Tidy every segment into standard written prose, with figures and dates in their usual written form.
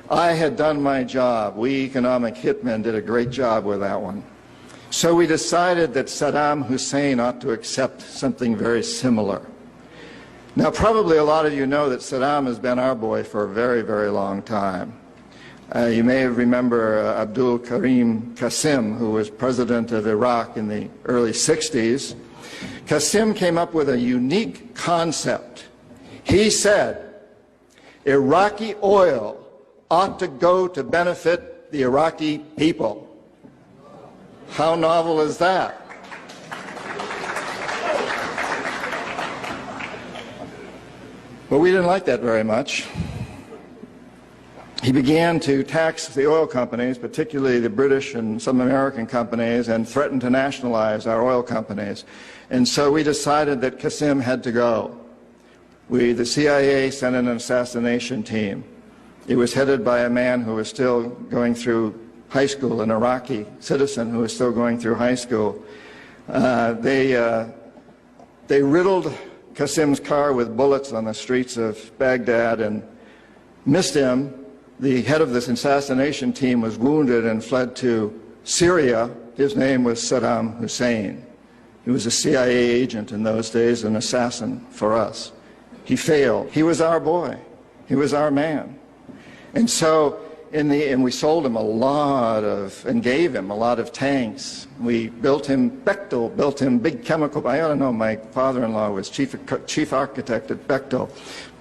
I had done my job. We economic hitmen did a great job with that one. So we decided that Saddam Hussein ought to accept something very similar. Now, probably a lot of you know that Saddam has been our boy for a very, very long time. You may remember Abdul Karim Qasim, who was president of Iraq in the early 60s. Qasim came up with a unique concept. He said, Iraqi oil ought to go to benefit the Iraqi people. How novel is that? But we didn't like that very much. He began to tax the oil companies, particularly the British and some American companies, and threatened to nationalize our oil companies. And so we decided that Qasim had to go. The CIA sent in an assassination team. It was headed by a man who was still going through high school, an Iraqi citizen who was still going through high school. They riddled Qasim's car with bullets on the streets of Baghdad and missed him. The head of this assassination team was wounded and fled to Syria. His name was Saddam Hussein. He was a CIA agent in those days, an assassin for us. He failed. He was our boy. He was our man. And so, and we sold him a lot of, and gave him a lot of tanks. We built him, Bechtel built him big chemical, I ought to know, my father-in-law was chief architect at Bechtel,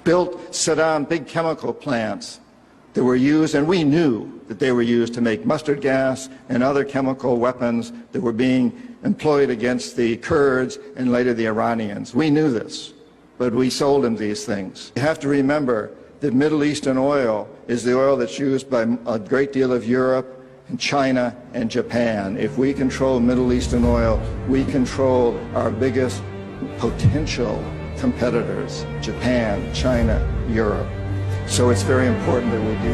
built Saddam big chemical plants that were used, and we knew that they were used to make mustard gas and other chemical weapons that were being employed against the Kurds and later the Iranians. We knew this, but we sold him these things. You have to remember that Middle Eastern oil is the oil that's used by a great deal of Europe and China and Japan. If we control Middle Eastern oil, we control our biggest potential competitors, Japan, China, Europe. So it's very important that we do